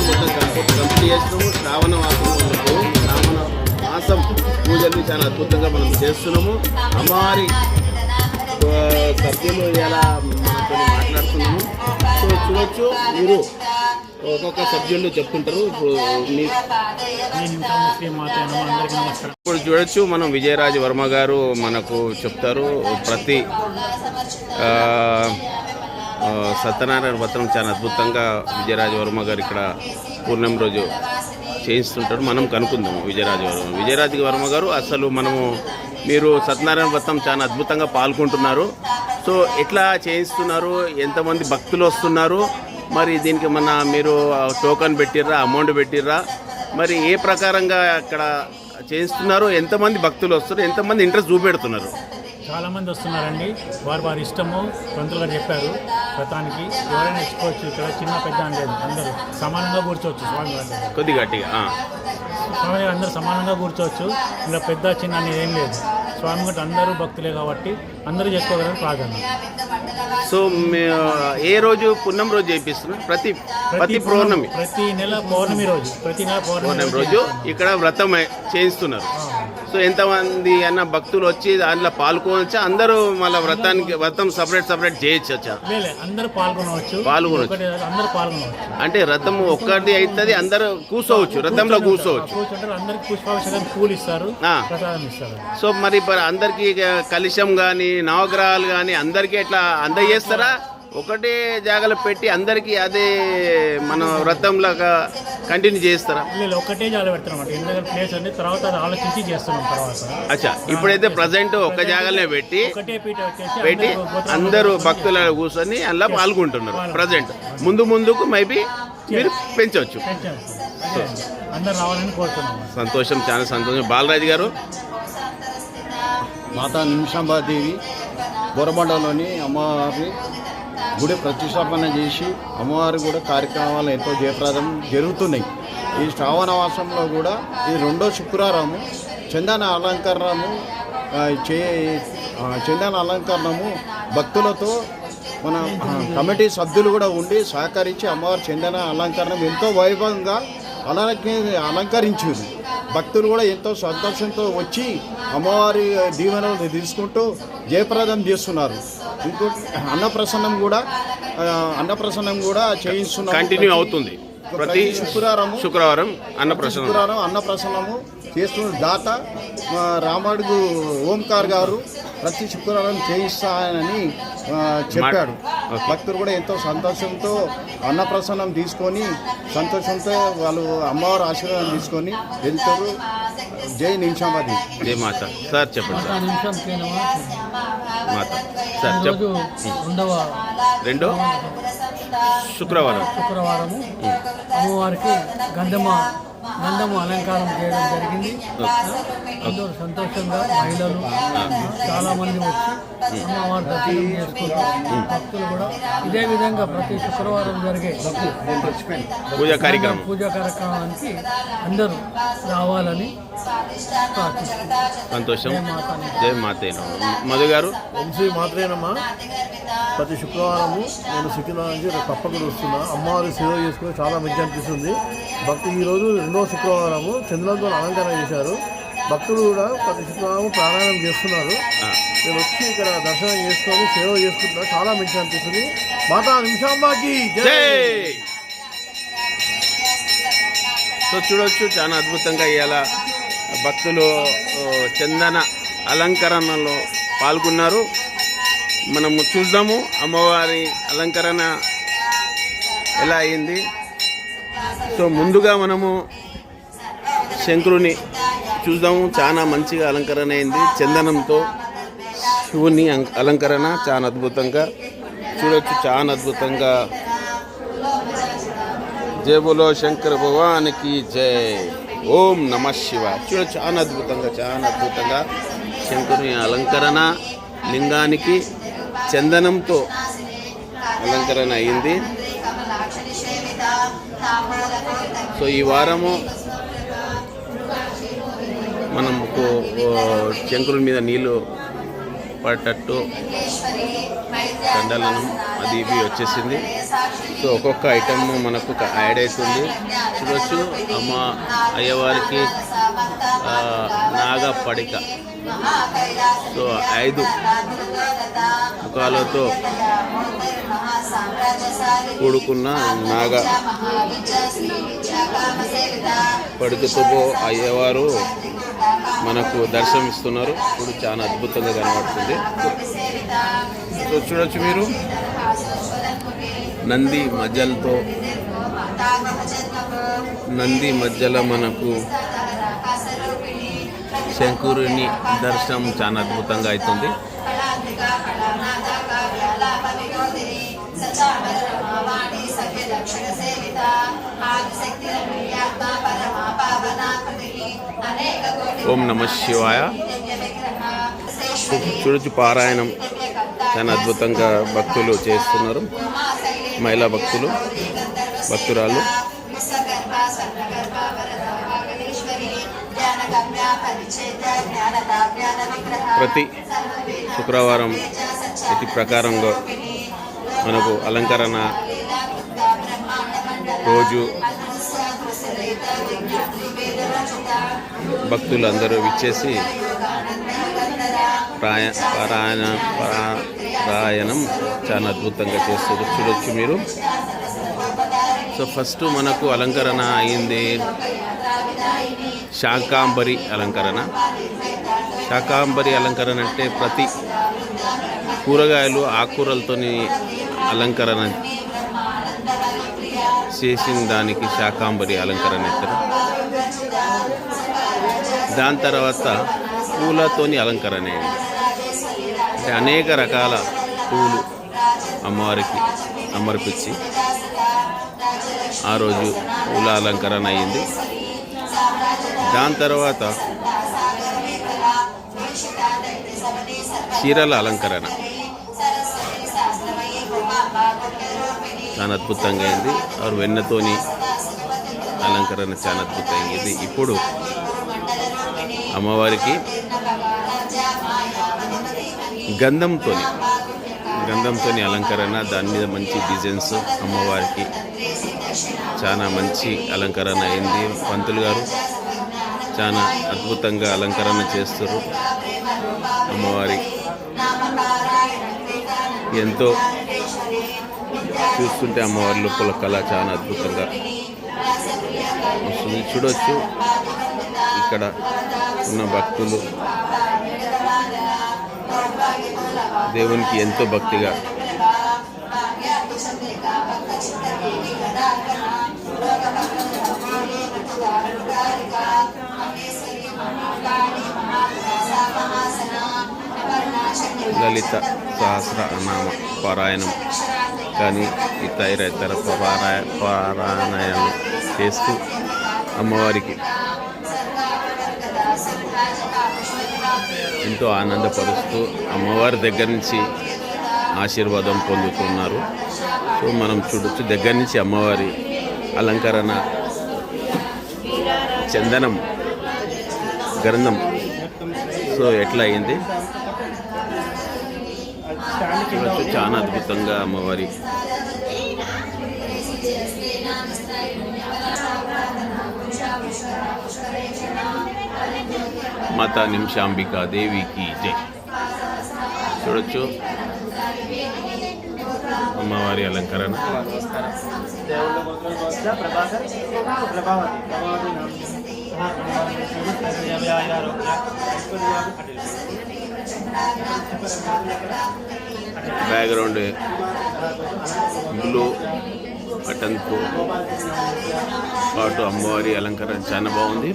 సంవత్సరాలు మొత్తం కంప్లీట్ చేస్తున్నాము. శ్రావణ మాసం పూజలు చాలా అద్భుతంగా మనం చేస్తున్నాము. అమ్మవారి సభ్యులు ఎలా మనతో మాట్లాడుతున్నాము. సో చూడొచ్చు, మీరు ఒక్కొక్క సభ్యులు చెప్తుంటారు. ఇప్పుడు చూడొచ్చు, మనం విజయరాజ్ వర్మ గారు మనకు చెప్తారు. ప్రతి సత్యనారాయణ వ్రతం చాలా అద్భుతంగా విజయరాజ్ వర్మ గారు ఇక్కడ పూర్ణం రోజు చేయిస్తుంటారు. మనం కనుక్కుందాము విజయరాజ్ వర్మ గారు. అసలు మనము మీరు సత్యనారాయణ వ్రతం చాలా అద్భుతంగా పాల్గొంటున్నారు. సో ఎట్లా చేయిస్తున్నారు, ఎంతమంది భక్తులు వస్తున్నారు, మరి దీనికి మీరు టోకన్ పెట్టిర్రా, అమౌంట్ పెట్టిర్రా, మరి ఏ ప్రకారంగా అక్కడ చేయిస్తున్నారు, ఎంతమంది భక్తులు వస్తున్నారు, ఎంతమంది ఇంట్రెస్ట్ చూపెడుతున్నారు? చాలామంది వస్తున్నారండి. వారి ఇష్టము పంతులు గారు చెప్పారు. వ్రతానికి ఎవరైనా ఇచ్చుకోవచ్చు. ఇక్కడ చిన్న పెద్ద అనేది అందరూ సమానంగా కూర్చోవచ్చు. స్వామి గారు కొద్ది గట్టిగా స్వామి గారు అందరూ సమానంగా కూర్చోవచ్చు. ఇంకా పెద్ద చిన్న అనేది ఏం లేదు. స్వామి గారు అందరూ భక్తులే కాబట్టి అందరూ చేసుకోగలని ప్రార్థన. సో ఏ రోజు పున్నం రోజు చేయిస్తున్నారు? ప్రతి పౌర్ణమి, ప్రతి నెల పౌర్ణమి రోజు, రోజు ఇక్కడ వ్రతం చేయిస్తున్నారు. సో ఎంతమంది అన్న భక్తులు వచ్చి దాంట్లో పాల్గొనొచ్చా? అందరూ మళ్ళీ వ్రతం సపరేట్ చేయొచ్చా? అందరూ పాల్గొనవచ్చు. అంటే రథం ఒక్కటి అవుతుంది, అందరూ కూర్చోవచ్చు, రథంలో కూర్చోవచ్చు. అందరికి పుష్పాభిషేకం పూలు ఇస్తారు, ప్రసాదం ఇస్తారు. సో మరి అందరికి కలశం కానీ నవగ్రహాలు కానీ అందరికీ ఎట్లా అందజేస్తారా? ఒకటే జాగాలో పెట్టి అందరికీ అదే మన వ్రతంలాగా కంటిన్యూ చేస్తారా? ఒకటే జాగా పెడతాం. ఎందుకంటే ప్లేస్ అంటే తర్వాత ఆలోచించి చేస్తున్నాం తర్వాత. అచ్చా, ఇప్పుడైతే ప్రజెంట్ ఒక జాగాలో పెట్టి అందరూ భక్తులు కూర్చొని అలా పాల్గొంటున్నారు. ప్రజెంట్ ముందుకు మేబీ మీరు పెంచవచ్చు. అందరూ రావాలని కోరుతున్నాం. సంతోషం, చాలా సంతోషం. బాలరాజు గారు, మాతా నిమిషాంబాదేవి బోరబండలోని అమ్మవారి గుడి ప్రతిష్టాపన చేసి అమ్మవారి కూడా కార్యక్రమాలు ఎంతో జయప్రదం జరుగుతున్నాయి. ఈ శ్రావణ మాసంలో కూడా ఈ రెండో శుక్రవారము చందన అలంకరణము భక్తులతో మన కమిటీ సభ్యులు కూడా ఉండి సహకరించి అమ్మవారి చందన అలంకరణం ఎంతో వైభవంగా అలంకరించారు. భక్తులు కూడా ఎంతో సంతోషంతో వచ్చి అమ్మవారి దీవెనలు తీసుకుంటూ జయప్రదం చేస్తున్నారు. ఇంకోటి అన్నప్రసన్నం కూడా చేయిస్తున్నారు, కంటిన్యూ అవుతుంది. ప్రతి శుక్రవారం అన్నప్రసన్నము చేస్తున్న దాత రామడుగు ఓంకార్ గారు ప్రతి శుక్రవారం చేయిస్తానని చెప్పాడు. భక్తులు కూడా ఎంతో సంతోషంతో అన్నప్రసన్నం తీసుకొని సంతోషంతో వాళ్ళు అమ్మవారి ఆశీర్వాదం తీసుకొని వెళ్తారు. జై నిమిషాంబాది, జై మాత. సార్ చెప్పండి. మాత సార్ రెండో శుక్రవారము అమ్మవారికి గంధము అలంకారం చేయడం జరిగింది. అందరూ సంతోషంగా మహిళలు చాలా మంది వచ్చి అమ్మవారి దర్శనం చేసుకుంటారు. భక్తులు కూడా ఇదే విధంగా ప్రతి శుక్రవారం జరిగే పూజా కార్యక్రమానికి అందరూ రావాలని సంతోషం. జై మాతే. మధు గారు, వంశీ మాత్రేనమ్మా. ప్రతి శుక్రవారము నేను సికింద్రాబాద్ నుంచి తప్పకుండా వస్తున్నా. అమ్మవారి సేవ చేసుకుని చాలా మంచి అనిపిస్తుంది. భక్తులు ఈరోజు రెండవ శుక్రవారము చంద్రులతో అలంకరణ చేశారు. భక్తులు కూడా ప్రతి శుక్రవారం ప్రాణాయామం చేస్తున్నారు. నేను వచ్చి ఇక్కడ దర్శనం చేసుకొని సేవ చేసుకుంటున్నా, చాలా మంచి అనిపిస్తుంది. మాతా నిమిషాంబాకి జై. సో చూడవచ్చు, చాలా అద్భుతంగా ఇవాళ భక్తులు చందన అలంకరణలో పాల్గొన్నారు. మనము చూద్దాము అమ్మవారి అలంకరణ ఎలా అయింది. సో ముందుగా మనము శంకరుని చూద్దాము. చాలా మంచిగా అలంకరణ అయింది. చందనంతో శివుని అలంకరణ చాలా అద్భుతంగా చూడొచ్చు, చాలా అద్భుతంగా. జై బోలో శంకర భగవానికి జై. ఓం నమ శివ. చూడొచ్చు, చాలా అద్భుతంగా శంకరుని అలంకరణ, లింగానికి చందనంతో అలంకరణ అయింది. సో ఈ వారము మనకు శంకరుని మీద నీళ్ళు పడేటట్టు కండలనం అది ఇవి వచ్చేసింది. సో ఒక్కొక్క ఐటమ్ మనకు యాడ్ అవుతుంది. చూడొచ్చు అమ్మ అయ్యవారికి నాగ పడిక. సో 5 ముఖాలతో కూడుకున్న నాగ పడికతో అయ్యవారు మనకు దర్శనమిస్తున్నారు. ఇప్పుడు చాలా అద్భుతంగా కనబడుతుంది. సో చూడొచ్చు మీరు నంది మధ్యలో మనకు శంకరుని దర్శనం చాలా అద్భుతంగా అవుతుంది. ఓం నమ శివాయ. చూడొచ్చు పారాయణం చాలా అద్భుతంగా భక్తులు చేస్తున్నారు. మహిళా భక్తురాలు ప్రతి శుక్రవారం ప్రతి ప్రకారంగా మనకు అలంకరణ రోజు భక్తులు అందరూ విచ్చేసి పారాయణం చాలా అద్భుతంగా చేస్తారు. చూడొచ్చు మీరు. సో ఫస్ట్ మనకు అలంకరణ అయింది శాకాంబరి అలంకరణ. శాకాంబరి అలంకరణ అంటే ప్రతి కూరగాయలు ఆకుకూరలతోని అలంకరణ చేసిన దానికి శాకాంబరి అలంకరణ ఇస్తారు. దాని తర్వాత పూలతోని అలంకరణ అయింది. అంటే అనేక రకాల పూలు అమ్మవారికి సమర్పించి ఆ రోజు పూల అలంకరణ అయింది. దాని తర్వాత చీరల అలంకరణ చాలా అద్భుతంగా అయింది. ఆరు వెన్నతోని అలంకరణ చాలా అద్భుతంగా అయింది. ఇప్పుడు అమ్మవారికి గంధంతో అలంకరణ, దాని మీద మంచి డిజైన్స్ అమ్మవారికి చాలా మంచి అలంకరణ అయింది. పంతులు గారు చాలా అద్భుతంగా అలంకరణ చేస్తారు. అమ్మవారి ఎంతో చూస్తుంటే అమ్మవారి లోపల కళ చాలా అద్భుతంగా వస్తుంది. చూడొచ్చు ఇక్కడ ఉన్న భక్తులు దేవునికి ఎంతో భక్తిగా లలిత సహస్రనామ పారాయణం కానీ ఇతర పారాయణం చేస్తూ అమ్మవారికి ఎంతో ఆనందపరుస్తూ అమ్మవారి దగ్గర నుంచి ఆశీర్వాదం పొందుతున్నారు. సో మనం చూడొచ్చు దగ్గర నుంచి అమ్మవారి అలంకరణ చందనం గంధం సో ఎట్లా అయింది చూడొచ్చు. చాలా అద్భుతంగా అమ్మవారి మాతా నిమిషాంబికా దేవికి జై. చూడొచ్చు అమ్మవారి అలంకరణ. బ్యాక్గ్రౌండ్ బ్లూ బటన్తో పాటు అమ్మవారి అలంకరణ చాలా బాగుంది.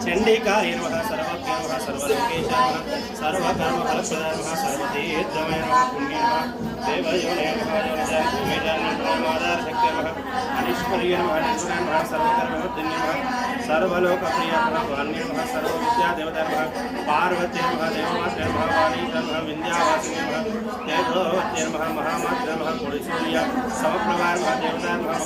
చండికాయ నమః సర్వజ్ఞ నమః సర్వలోకేశాయ నమః సర్వకర్మ ఫలప్రదాయ నమః సర్వతీర్థమయ నమః పుణ్య నమః దేవయోనే నమః యోనజాయ మేజాయ నమః మాదార శక్తి నమః అనిష్ట మహేశ్వర్య నమః ఈశ్వరాయ నమః సర్వకర్మవర్ధిన్య నమః సర్వలోకప్రియ నమః వాణ్య నమః సర్వవిద్యాదేవత నమః పార్వతీ నమః దేవమాత్రే నమః వాణీ నమః వింధ్యావాసిని నమః తేజోవత్యై నమః మహామాత్రే నమః కుడిసూర్య సమప్రభా నమః దేవత నమః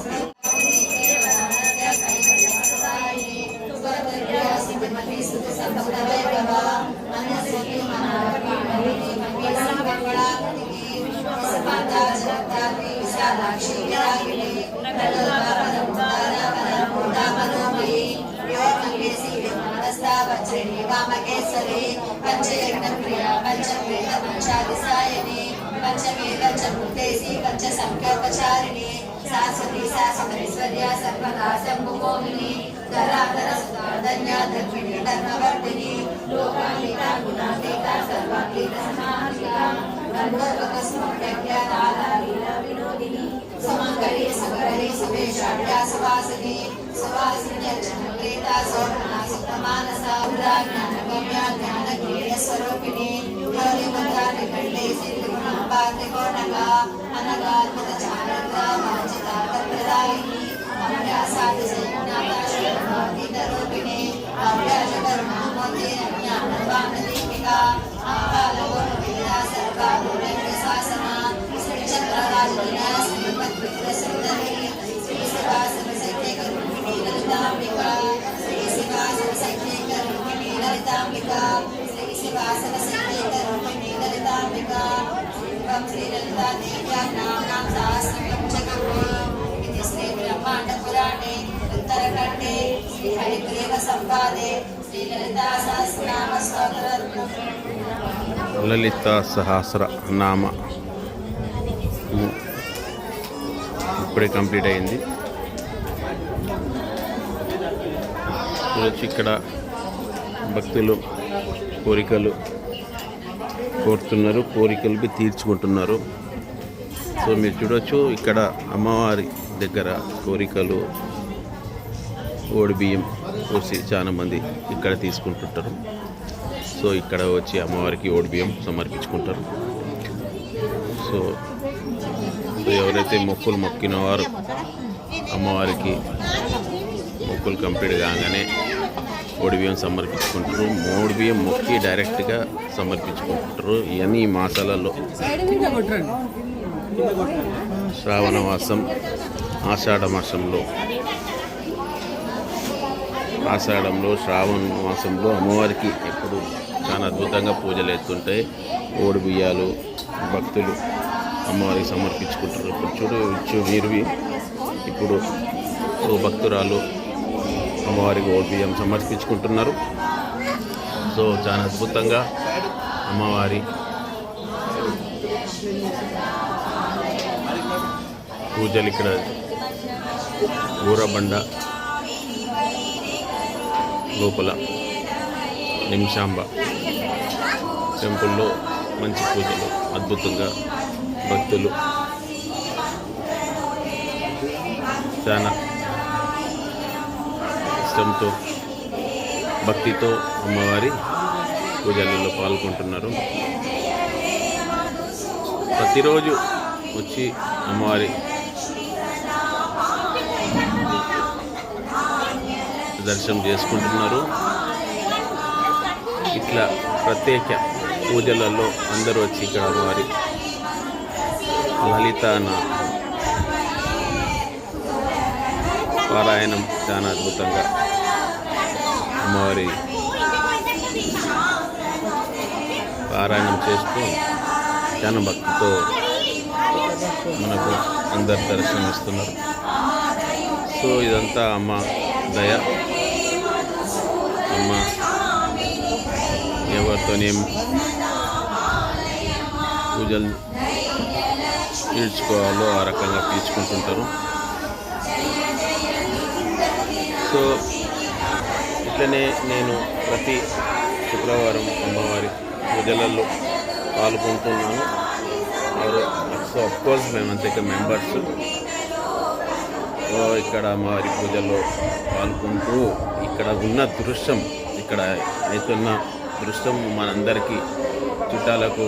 పంచసంఖ్యోపచారిణి శాశ్వతి శాశ్వతైశ్వర్య సర్వదా శంభుమోహిని ధరాధర సుధాధన్య ధర్మిణి ధర్మవర్ధిని లోకాతీత గుణాతీత సర్వాతీత సమాహిత గంధర్వకస్మవ్యజ్ఞానాలీల వినోదిని సుమంగళి సుగళి సువేషాఢ్యా సువాసిని సువాసిని అర్జునప్రీత శోభనా సుప్తమానస జ్ఞానగమ్య జ్ఞానజ్ఞేయ స్వరూపిణి యోని మంత్రాన్ని కళ్ళే సిద్ధిగుణాపాతి కోణగా అనగాత్మక చారిత్ర వాంఛిత ప్రదాయిని అభ్యాసాది సంజ్ఞాతీత రూపిణి అభ్యాస కరుణామూర్తి జ్ఞానవాన దీపిక ఆపాలవోన విద్యా సర్వాభూరేణ శాసన శ్రీ చక్రరాజున శ్రీమద్విద్య సుందరి శ్రీ శివాసన సఖ్యక రూపిణి లలితాంబిక శ్రీ శివాసన సఖ్యక రూపిణి లలితాంబిక శ్రీ శివాసన సఖ్యక రూపిణి లలితాంబిక శ్రీం శ్రీ లలితా దేవ్యాం నామ్నాం సహస్రం జగత్తే ఇది శ్రీ బ్రహ్మాండ పురాణే ఉత్తరఖండే శ్రీ హరిగ్రీవ సంవాదే శ్రీ లలితా సహస్రనామ స్తోత్రరత్నం లలిత సహస్ర నామ ఇప్పుడే కంప్లీట్ అయింది. చూడొచ్చు ఇక్కడ భక్తులు కోరికలు కోరుతున్నారు, కోరికలు తీర్చుకుంటున్నారు. సో మీరు చూడొచ్చు ఇక్కడ అమ్మవారి దగ్గర కోరికలు ఓడి బియ్యం పోసి చాలా మంది ఇక్కడ తీసుకుంటుంటారు. సో ఇక్కడ వచ్చి అమ్మవారికి ఓడి బియ్యం సమర్పించుకుంటారు. సో ఎవరైతే మొక్కులు మొక్కిన వారు అమ్మవారికి మొక్కులు కంప్లీట్ కాగానే ఓడి బియ్యం సమర్పించుకుంటారు. మోడి బియ్యం మొక్కి డైరెక్ట్గా సమర్పించుకుంటారు. ఇవన్నీ ఈ మాసాలలో శ్రావణ మాసం, ఆషాఢ మాసంలో శ్రావణ మాసంలో అమ్మవారికి ఎప్పుడు చాలా అద్భుతంగా పూజలు ఎత్తుంటాయి. ఓడి బియ్యాలు భక్తులు అమ్మవారికి సమర్పించుకుంటారు. ఇప్పుడు చూడవచ్చు మీరు ఇప్పుడు ఓ భక్తురాలు అమ్మవారికి ఓడి బియ్యం సమర్పించుకుంటున్నారు. సో చాలా అద్భుతంగా అమ్మవారి పూజలు ఇక్కడ ఊరబండ లోపల నిమిషాంబ టెంపుల్లో మంచి పూజలు అద్భుతంగా భక్తులు చాలా ఇష్టంతో భక్తితో అమ్మవారి పూజలలో పాల్గొంటున్నారు. ప్రతిరోజు వచ్చి అమ్మవారి దర్శనం చేసుకుంటున్నారు. ఇట్లా ప్రత్యేక పూజలలో అందరూ వచ్చి ఇక్కడ అమ్మవారి లలిత పారాయణం చాలా అద్భుతంగా అమ్మవారి పారాయణం చేస్తూ చాలా భక్తితో మనకు అందరు దర్శనం ఇస్తున్నారు. సో ఇదంతా అమ్మ దయ. అమ్మ ఎవరితోనేం పూజలు తీర్చుకోవాలో ఆ రకంగా తీర్చుకుంటుంటారు. సో ఇట్లనే నేను ప్రతి శుక్రవారం అమ్మవారి పూజలలో పాల్గొంటున్నాను. సో అఫ్కోర్స్ మేమంతా ఇక్కడ మెంబర్స్ ఇక్కడ అమ్మవారి పూజల్లో పాల్గొంటూ ఇక్కడ ఉన్న దృశ్యం, ఇక్కడ అవుతున్న దృశ్యం మనందరికీ చుట్టాలకు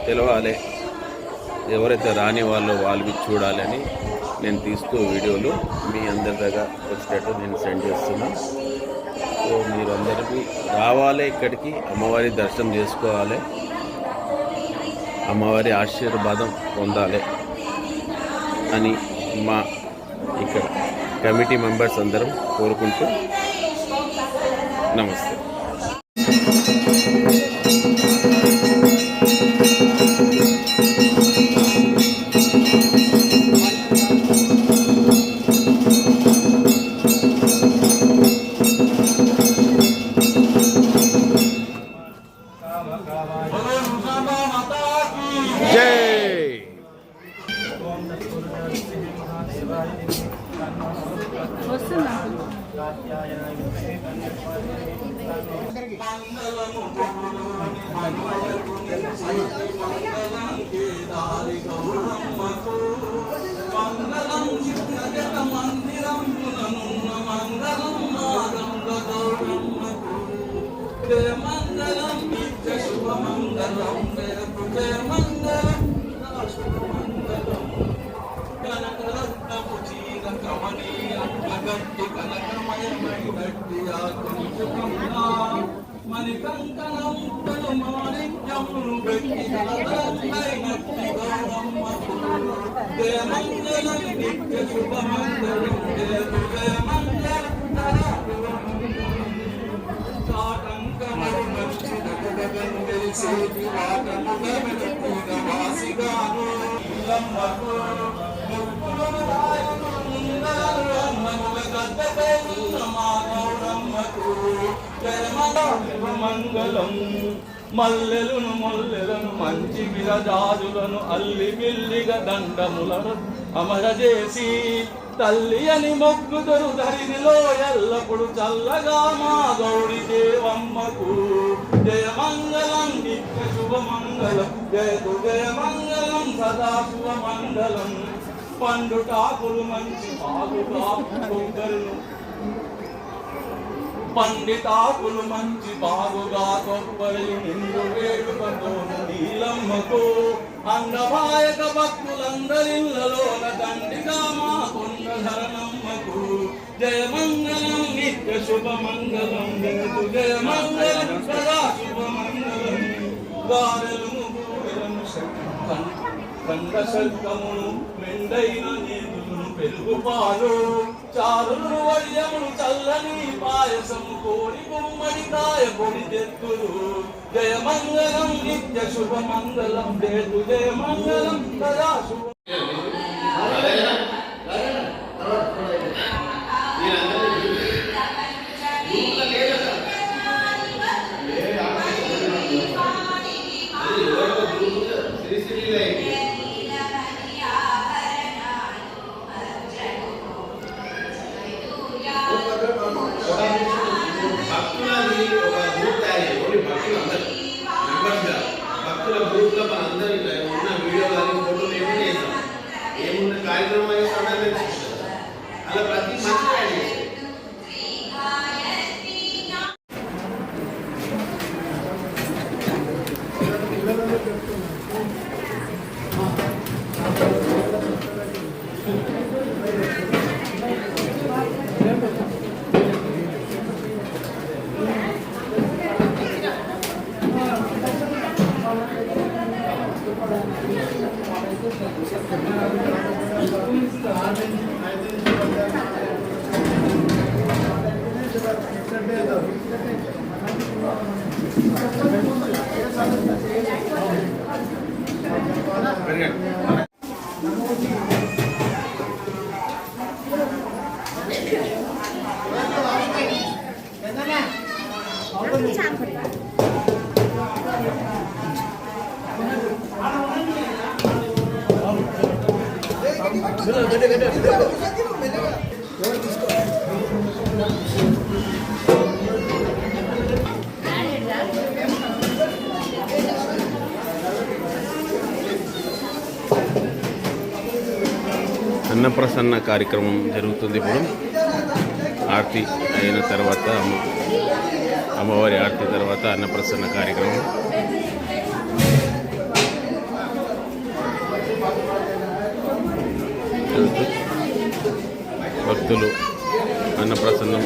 తెలవాలి, ఎవరైతే రాని వాళ్ళు చూడాలని నేను తీస్తూ వీడియోలు మీ అందరి దగ్గర వచ్చేటట్టు నేను సెండ్ చేస్తున్నాను. సో మీరందరికీ రావాలి, ఇక్కడికి అమ్మవారి దర్శనం చేసుకోవాలి, అమ్మవారి ఆశీర్వాదం పొందాలి అని మా ఇక్కడ కమిటీ మెంబర్స్ అందరం కోరుకుంటూ నమస్తే. జై మంగళం మల్లెలను మొల్లెలను మంచి విరజాజులను అల్లి బిల్లిగా దండములను అమరజేసి తల్లి అని మొక్కుదరు ధరినిలో ఎల్లప్పుడు చల్లగా మా గౌడి దేవమ్మకు జయమంగళం నిత్య శుభమంగళం జయతు జయమంగళం సదా శుభమంగళం పండుటాకులు మంచి పాలుగా కొబ్బరును పండితాకులు మంచి బాగుగా కొబ్బరి నిండు వేడుకతోను నీలమ్మకు అంగమాయక భక్తులందరిళ్ళలోన దండిగా మా కొండధరణమ్మకు జయమంగళం నిత్య శుభమంగళం జగతు జయమంగళం సదా శుభమంగళం గారెలను గూరెలను కండ శల్కమును మెండైన నేతులను పెరుగు పాలు చారులు వడియములు చల్లని పాయసం కోడి గుమ్మడికాయ పొడి తెత్తులు జయమంగళం నిత్య శుభమంగళం దేతు జయమంగళం సదా శుభ భక్తుల గ్రూప్లో మనందరూ ఉన్న వీడియోలు కానీ ఫోటోలు ఏమో చేస్తాం, ఏమున్న కార్యక్రమం అలా ప్రతి మంచి యాడ్ చేస్తాం. అన్నప్రసన్న కార్యక్రమం జరుగుతుంది. ఇప్పుడు ఆర్తి అయిన తర్వాత అమ్మవారి ఆర్తి తర్వాత అన్నప్రసన్న కార్యక్రమం. జరుగుతుంది. భక్తులు అన్నప్రసన్నం